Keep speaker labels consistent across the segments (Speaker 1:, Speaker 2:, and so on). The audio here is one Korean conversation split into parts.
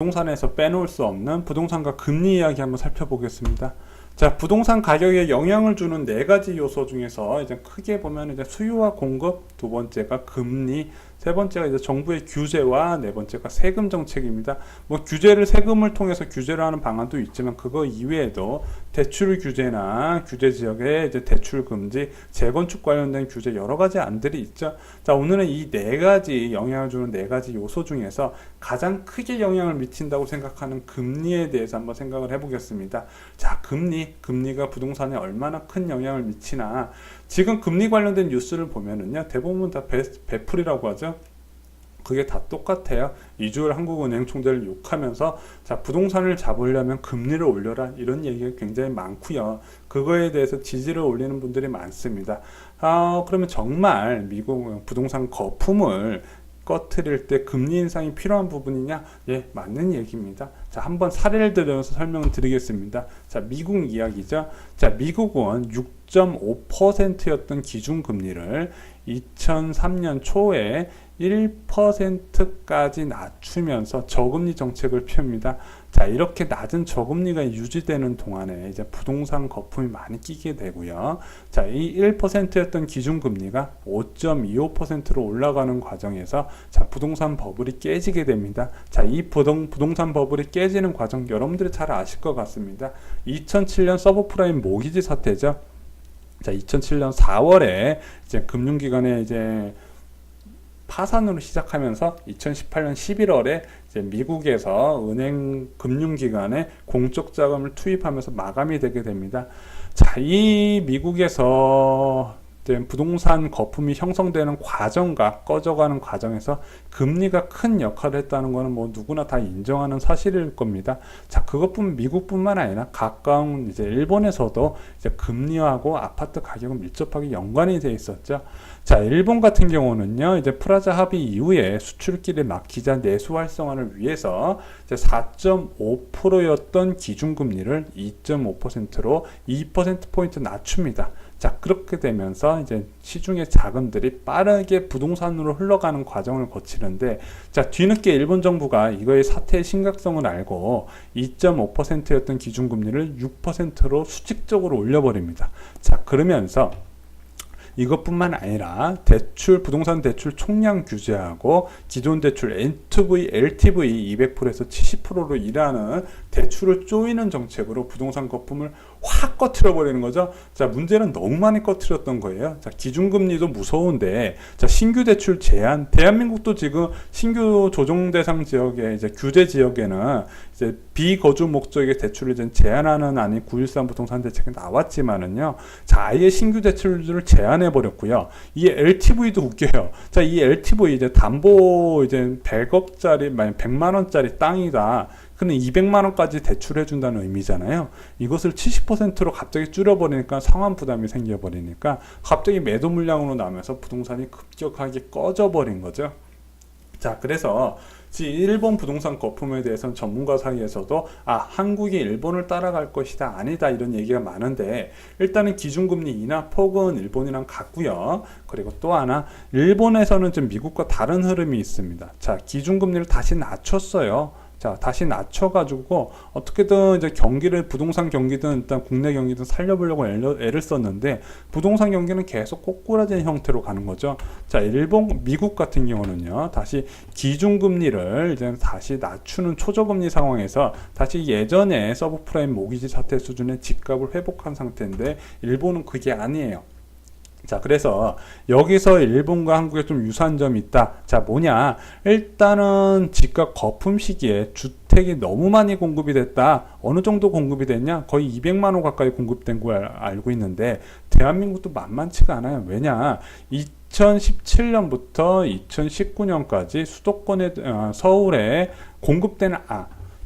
Speaker 1: 부동산에서 빼놓을 수 없는 부동산과 금리 이야기 한번 살펴보겠습니다. 자, 부동산 가격에 영향을 주는 네 가지 요소 중에서 이제 크게 보면 이제 수요와 공급, 두 번째가 금리, 세 번째가 이제 정부의 규제와 네 번째가 세금 정책입니다. 뭐 규제를 세금을 통해서 규제를 하는 방안도 있지만 그거 이외에도 대출 규제나 규제 지역의 이제 대출 금지, 재건축 관련된 규제 여러 가지 안들이 있죠. 자, 오늘은 이 네 가지 영향을 주는 네 가지 요소 중에서 가장 크게 영향을 미친다고 생각하는 금리에 대해서 한번 생각을 해보겠습니다. 자, 금리가 부동산에 얼마나 큰 영향을 미치나. 지금 금리 관련된 뉴스를 보면은요, 대부분 다 베풀이라고 하죠. 그게 다 똑같아요. 이주열 한국은행 총재를 욕하면서 자, 부동산을 잡으려면 금리를 올려라, 이런 얘기가 굉장히 많고요. 그거에 대해서 지지를 올리는 분들이 많습니다. 그러면 정말 미국 부동산 거품을 꺼트릴 때 금리 인상이 필요한 부분이냐? 예, 맞는 얘기입니다. 자, 한번 사례를 들어서 설명을 드리겠습니다. 자, 미국 이야기죠. 자, 미국은 6.5%였던 기준금리를 2003년 초에 1%까지 낮추면서 저금리 정책을 펴입니다. 자, 이렇게 낮은 저금리가 유지되는 동안에 이제 부동산 거품이 많이 끼게 되고요. 자, 이 1%였던 기준금리가 5.25%로 올라가는 과정에서 자, 부동산 버블이 깨지게 됩니다. 자, 이 부동산 버블이 깨지는 과정 여러분들이 잘 아실 것 같습니다. 2007년 서브프라임 모기지 사태죠. 자, 2007년 4월에 이제 금융기관에 이제 파산으로 시작하면서 2018년 11월에 이제 미국에서 은행 금융기관에 공적 자금을 투입하면서 마감이 되게 됩니다. 자, 이 미국에서 부동산 거품이 형성되는 과정과 꺼져가는 과정에서 금리가 큰 역할을 했다는 것은 뭐 누구나 다 인정하는 사실일 겁니다. 자, 그것뿐 미국뿐만 아니라 가까운 이제 일본에서도 이제 금리하고 아파트 가격은 밀접하게 연관이 되어 있었죠. 자, 일본 같은 경우는요, 이제 프라자 합의 이후에 수출길을 막히자 내수 활성화를 위해서 이제 4.5%였던 기준금리를 2.5%로 2%포인트 낮춥니다. 자, 그렇게 되면서 이제 시중의 자금들이 빠르게 부동산으로 흘러가는 과정을 거치는데, 자, 뒤늦게 일본 정부가 이거의 사태의 심각성을 알고 2.5%였던 기준금리를 6%로 수직적으로 올려버립니다. 자, 그러면서 이것뿐만 아니라 부동산 대출 총량 규제하고 기존 대출 LTV 200%에서 70%로 일하는 대출을 조이는 정책으로 부동산 거품을 확 꺼트려 버리는 거죠. 자, 문제는 너무 많이 꺼트렸던 거예요. 자, 기준금리도 무서운데, 자, 신규 대출 제한, 대한민국도 지금 신규 조정 대상 지역에 이제 규제 지역에는 이제 비거주 목적의 대출을 이제 제한하는 안이 9.13 부동산 대책이 나왔지만은요. 자, 아예 신규 대출들을 제한해 버렸고요. 이 LTV도 웃겨요. 자, 이 LTV 이제 담보 이제 100억짜리, 만약 100만 원짜리 땅이다. 근데 200만 원까지 대출해 준다는 의미잖아요. 이것을 70%로 갑자기 줄여버리니까 상환 부담이 생겨버리니까 갑자기 매도 물량으로 나오면서 부동산이 급격하게 꺼져버린 거죠. 자, 그래서 일본 부동산 거품에 대해서는 전문가 사이에서도 한국이 일본을 따라갈 것이다, 아니다, 이런 얘기가 많은데, 일단은 기준금리 인하 폭은 일본이랑 같고요. 그리고 또 하나, 일본에서는 좀 미국과 다른 흐름이 있습니다. 자, 기준금리를 다시 낮췄어요. 자, 다시 낮춰가지고 어떻게든 이제 부동산 경기든 일단 국내 경기든 살려보려고 애를 썼는데, 부동산 경기는 계속 꼬꾸라진 형태로 가는 거죠. 자, 미국 같은 경우는요, 다시 기준금리를 이제 다시 낮추는 초저금리 상황에서 다시 예전에 서브프라임 모기지 사태 수준의 집값을 회복한 상태인데, 일본은 그게 아니에요. 자, 그래서 여기서 일본과 한국에 좀 유사한 점이 있다. 자, 뭐냐? 일단은 집값 거품 시기에 주택이 너무 많이 공급이 됐다. 어느 정도 공급이 됐냐? 거의 200만 호 가까이 공급된 걸 알고 있는데, 대한민국도 만만치가 않아요. 왜냐? 2017년부터 2019년까지 수도권에, 서울에 공급되는,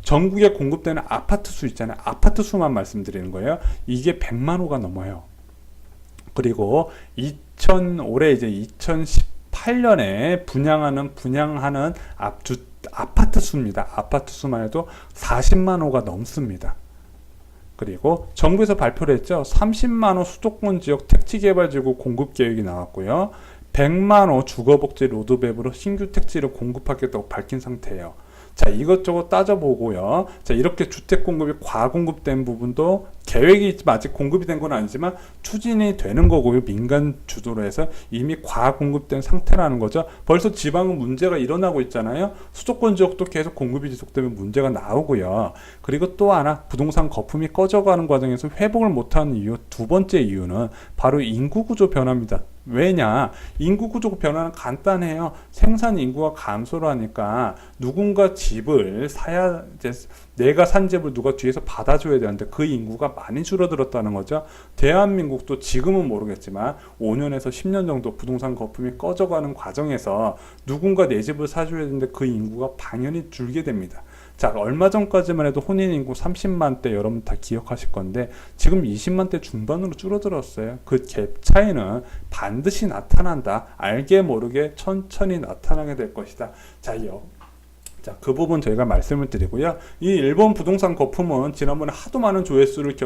Speaker 1: 전국에 공급되는 아파트 수 있잖아요. 아파트 수만 말씀드리는 거예요. 이게 100만 호가 넘어요. 그리고 올해 이제 2018년에 분양하는 아파트 수입니다. 아파트 수만 해도 40만 호가 넘습니다. 그리고 정부에서 발표를 했죠. 30만 호 수도권 지역 택지개발지구 공급 계획이 나왔고요. 100만 호 주거복지 로드맵으로 신규 택지를 공급하겠다고 밝힌 상태예요. 자, 이것저것 따져보고요. 자, 이렇게 주택 공급이 과공급된 부분도 계획이 아직 공급이 된 건 아니지만 추진이 되는 거고요. 민간 주도로 해서 이미 과공급된 상태라는 거죠. 벌써 지방은 문제가 일어나고 있잖아요. 수도권 지역도 계속 공급이 지속되면 문제가 나오고요. 그리고 또 하나 부동산 거품이 꺼져가는 과정에서 회복을 못하는 이유, 두 번째 이유는 바로 인구 구조 변화입니다. 왜냐? 인구 구조 변화는 간단해요. 생산 인구가 감소를 하니까 누군가 집을 사야, 이제 내가 산 집을 누가 뒤에서 받아줘야 되는데 그 인구가 많이 줄어들었다는 거죠. 대한민국도 지금은 모르겠지만 5년에서 10년 정도 부동산 거품이 꺼져가는 과정에서 누군가 내 집을 사줘야 되는데 그 인구가 당연히 줄게 됩니다. 자, 얼마 전까지만 해도 혼인인구 30만 대 여러분 다 기억하실 건데 지금 20만 대 중반으로 줄어들었어요. 그 갭 차이는 반드시 나타난다. 알게 모르게 천천히 나타나게 될 것이다. 자, 그 부분 저희가 말씀을 드리고요. 이 일본 부동산 거품은 지난번에 하도 많은 조회수를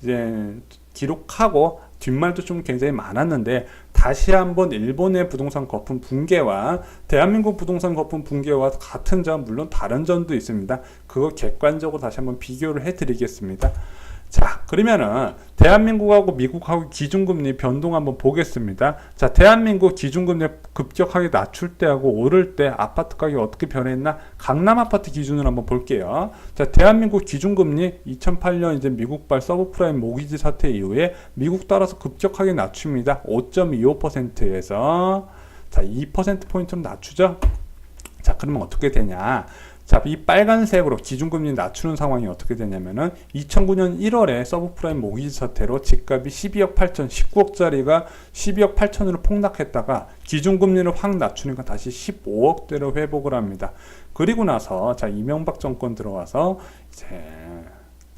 Speaker 1: 이제 기록하고 뒷말도 좀 굉장히 많았는데 다시 한번 일본의 부동산 거품 붕괴와 대한민국 부동산 거품 붕괴와 같은 점, 물론 다른 점도 있습니다. 그거 객관적으로 다시 한번 비교를 해드리겠습니다. 자, 그러면은 대한민국하고 미국하고 기준금리 변동 한번 보겠습니다. 자, 대한민국 기준금리 급격하게 낮출 때하고 오를 때 아파트 가격이 어떻게 변했나? 강남 아파트 기준으로 한번 볼게요. 자, 대한민국 기준금리 2008년 이제 미국발 서브프라임 모기지 사태 이후에 미국 따라서 급격하게 낮춥니다. 5.25%에서 자, 2%포인트로 낮추죠. 자, 그러면 어떻게 되냐? 자, 이 빨간색으로 기준금리 낮추는 상황이 어떻게 되냐면은 2009년 1월에 서브프라임 모기지 사태로 집값이 12억 8천, 19억짜리가 12억 8천으로 폭락했다가 기준금리를 확 낮추니까 다시 15억대로 회복을 합니다. 그리고 나서 자, 이명박 정권 들어와서 이제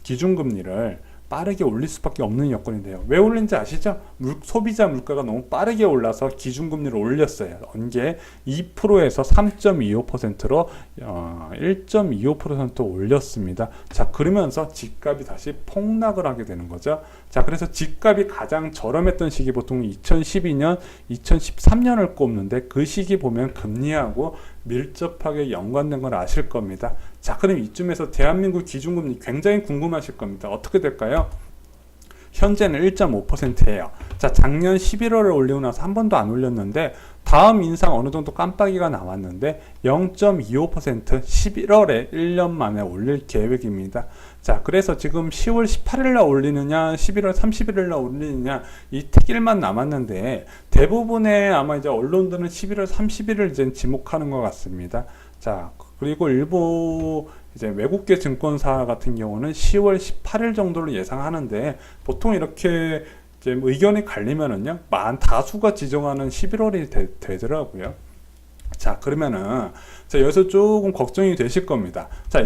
Speaker 1: 기준금리를 빠르게 올릴 수밖에 없는 여건이 돼요. 왜 올린지 아시죠? 소비자 물가가 너무 빠르게 올라서 기준금리를 올렸어요. 언제 2%에서 3.25%로 1.25% 올렸습니다. 자, 그러면서 집값이 다시 폭락을 하게 되는 거죠. 자, 그래서 집값이 가장 저렴했던 시기 보통 2012년, 2013년을 꼽는데 그 시기 보면 금리하고 밀접하게 연관된 걸 아실 겁니다. 자, 그럼 이쯤에서 대한민국 기준금리 굉장히 궁금하실 겁니다. 어떻게 될까요? 현재는 1.5%예요. 자, 작년 11월에 올리고 나서 한 번도 안 올렸는데 다음 인상 어느 정도 깜빡이가 나왔는데 0.25% 11월에 1년 만에 올릴 계획입니다. 자, 그래서 지금 10월 18일 날 올리느냐 11월 31일 날 올리느냐 이 택일만 남았는데 대부분의 아마 이제 언론들은 11월 30일을 이제 지목하는 것 같습니다. 자, 그리고 일부 이제 외국계 증권사 같은 경우는 10월 18일 정도를 예상하는데 보통 이렇게 이제 의견이 갈리면은요, 다수가 지정하는 11월이 되더라고요. 자, 그러면은 자, 여기서 조금 걱정이 되실 겁니다. 자,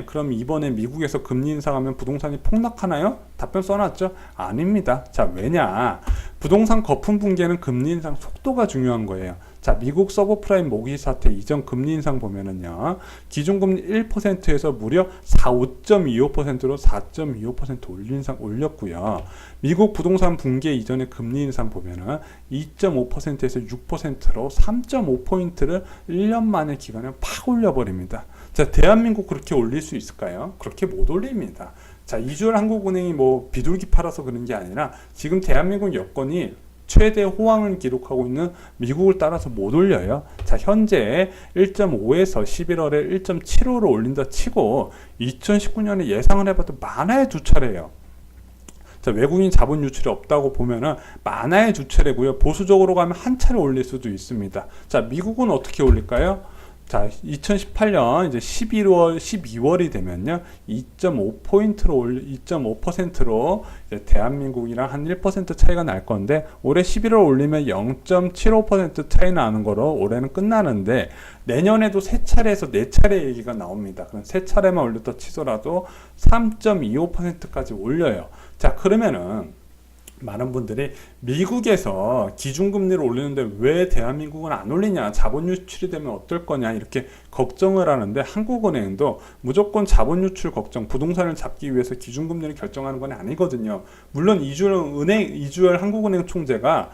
Speaker 1: 그럼 이번에 미국에서 금리 인상하면 부동산이 폭락하나요? 답변 써놨죠? 아닙니다. 자, 왜냐? 부동산 거품 붕괴는 금리 인상 속도가 중요한 거예요. 자, 미국 서브프라임 모기지 사태 이전 금리 인상 보면은요, 기준금리 1%에서 무려 5.25%로 4.25% 올렸고요. 미국 부동산 붕괴 이전의 금리 인상 보면은 2.5%에서 6%로 3.5포인트를 1년 만에 기간에 팍 올려버립니다. 자, 대한민국 그렇게 올릴 수 있을까요? 그렇게 못 올립니다. 자, 이주열 한국은행이 뭐 비둘기 팔아서 그런 게 아니라 지금 대한민국 여건이 최대 호황을 기록하고 있는 미국을 따라서 못 올려요. 자, 현재 1.5에서 11월에 1.75로 올린다 치고 2019년에 예상을 해봐도 만화의 두 차례예요. 자, 외국인 자본 유출이 없다고 보면은 만화의 두 차례고요. 보수적으로 가면 한 차례 올릴 수도 있습니다. 자, 미국은 어떻게 올릴까요? 자, 2018년 이제 12월이 되면요, 2.5%로 이제 대한민국이랑 한 1% 차이가 날 건데, 올해 11월 올리면 0.75% 차이 나는 거로 올해는 끝나는데, 내년에도 세 차례에서 네 차례 얘기가 나옵니다. 그럼 세 차례만 올렸다 치더라도 3.25%까지 올려요. 자, 그러면은 많은 분들이 미국에서 기준금리를 올리는데 왜 대한민국은 안 올리냐, 자본 유출이 되면 어떨 거냐 이렇게 걱정을 하는데, 한국은행도 무조건 자본 유출 걱정, 부동산을 잡기 위해서 기준금리를 결정하는 건 아니거든요. 물론 이주열 한국은행 총재가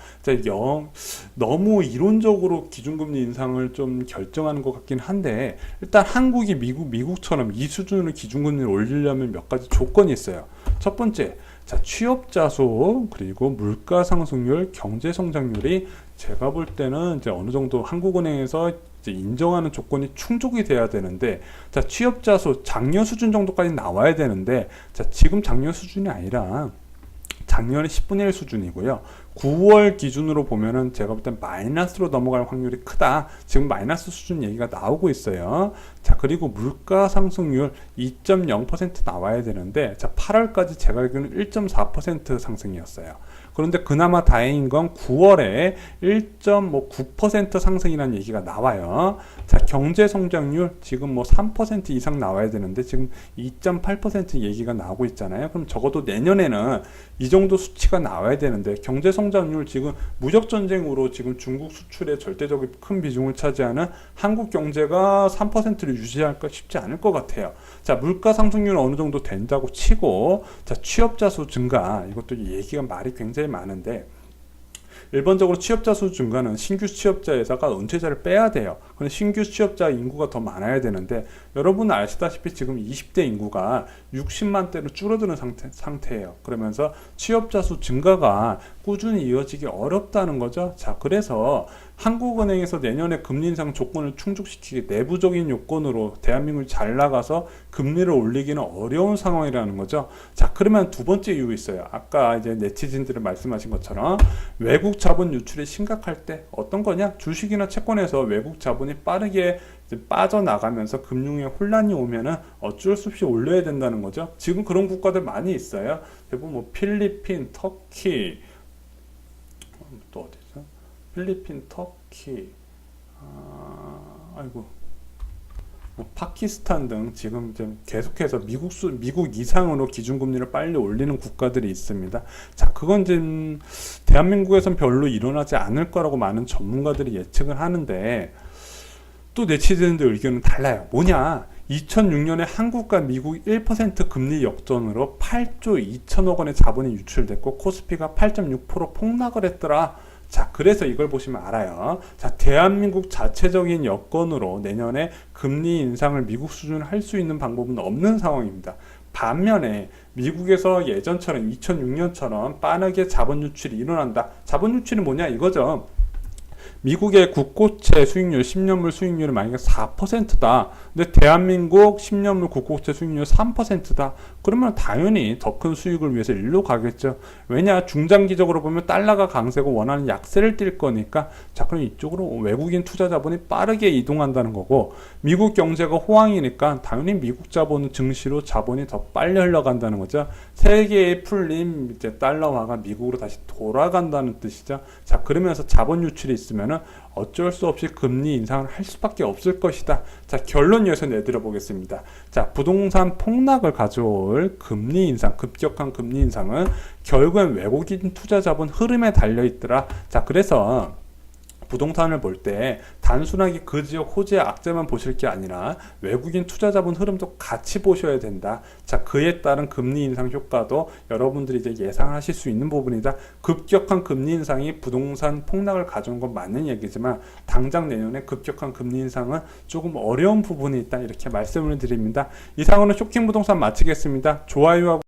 Speaker 1: 너무 이론적으로 기준금리 인상을 좀 결정하는 것 같긴 한데, 일단 한국이 미국처럼 이 수준으로 기준금리를 올리려면 몇 가지 조건이 있어요. 첫 번째, 자, 취업자 수, 그리고 물가 상승률, 경제 성장률이 제가 볼 때는 이제 어느 정도 한국은행에서 이제 인정하는 조건이 충족이 돼야 되는데, 자, 취업자 수 작년 수준 정도까지 나와야 되는데, 자, 지금 작년 수준이 아니라 작년에 10분의 1 수준이고요. 9월 기준으로 보면은 제가 볼 땐 마이너스로 넘어갈 확률이 크다. 지금 마이너스 수준 얘기가 나오고 있어요. 자, 그리고 물가 상승률 2.0% 나와야 되는데, 자, 8월까지 제가 알기로는 1.4% 상승이었어요. 그런데 그나마 다행인 건 9월에 1.9% 상승이라는 얘기가 나와요. 자, 경제 성장률 지금 3% 이상 나와야 되는데 지금 2.8% 얘기가 나오고 있잖아요. 그럼 적어도 내년에는 이 정도 수치가 나와야 되는데, 경제 성장률 지금 무역 전쟁으로 지금 중국 수출에 절대적인 큰 비중을 차지하는 한국 경제가 3%를 유지할까 쉽지 않을 것 같아요. 자, 물가 상승률은 어느 정도 된다고 치고, 자, 취업자 수 증가, 이것도 얘기가 말이 굉장히 많은데, 일반적으로 취업자 수 증가는 신규 취업자에다가 은퇴자를 빼야 돼요. 그런데 신규 취업자 인구가 더 많아야 되는데, 여러분 아시다시피 지금 20대 인구가 60만 대로 줄어드는 상태예요. 그러면서 취업자 수 증가가 꾸준히 이어지기 어렵다는 거죠. 자, 그래서 한국은행에서 내년에 금리 인상 조건을 충족시키기, 내부적인 요건으로 대한민국이 잘 나가서 금리를 올리기는 어려운 상황이라는 거죠. 자, 그러면 두 번째 이유 있어요. 아까 이제 네티즌들이 말씀하신 것처럼 외국 자본 유출이 심각할 때 어떤 거냐? 주식이나 채권에서 외국 자본이 빠르게 이제 빠져나가면서 금융에 혼란이 오면은 어쩔 수 없이 올려야 된다는 거죠. 지금 그런 국가들 많이 있어요. 대부분 필리핀, 터키, 또 어디죠? 필리핀, 터키, 파키스탄 등 지금 계속해서 미국 이상으로 기준금리를 빨리 올리는 국가들이 있습니다. 자, 그건 지금 대한민국에선 별로 일어나지 않을 거라고 많은 전문가들이 예측을 하는데, 또 네티즌들 의견은 달라요. 뭐냐? 2006년에 한국과 미국 1% 금리 역전으로 8조 2천억 원의 자본이 유출됐고 코스피가 8.6% 폭락을 했더라. 자, 그래서 이걸 보시면 알아요. 자, 대한민국 자체적인 여건으로 내년에 금리 인상을 미국 수준으로 할 수 있는 방법은 없는 상황입니다. 반면에 미국에서 예전처럼 2006년처럼 빠르게 자본 유출이 일어난다. 자본 유출이 뭐냐 이거죠. 미국의 국고채 수익률, 10년물 수익률이 만약에 4%다. 근데 대한민국 10년물 국고채 수익률 3%다. 그러면 당연히 더 큰 수익을 위해서 일로 가겠죠. 왜냐? 중장기적으로 보면 달러가 강세고 원하는 약세를 띌 거니까. 자, 그럼 이쪽으로 외국인 투자 자본이 빠르게 이동한다는 거고, 미국 경제가 호황이니까 당연히 미국 자본은 증시로 자본이 더 빨리 흘러간다는 거죠. 세계의 풀림, 이제 달러화가 미국으로 다시 돌아간다는 뜻이죠. 자, 그러면서 자본 유출이 있으면은 어쩔 수 없이 금리 인상을 할 수밖에 없을 것이다. 자, 결론 여기서 내드려 보겠습니다. 자, 부동산 폭락을 가져올 금리 인상, 급격한 금리 인상은 결국엔 외국인 투자 자본 흐름에 달려 있더라. 자, 그래서 부동산을 볼 때 단순하게 그 지역 호재의 악재만 보실 게 아니라 외국인 투자 자본 흐름도 같이 보셔야 된다. 자, 그에 따른 금리 인상 효과도 여러분들이 이제 예상하실 수 있는 부분이다. 급격한 금리 인상이 부동산 폭락을 가져온 건 맞는 얘기지만 당장 내년에 급격한 금리 인상은 조금 어려운 부분이 있다. 이렇게 말씀을 드립니다. 이상으로 쇼킹 부동산 마치겠습니다. 좋아요하고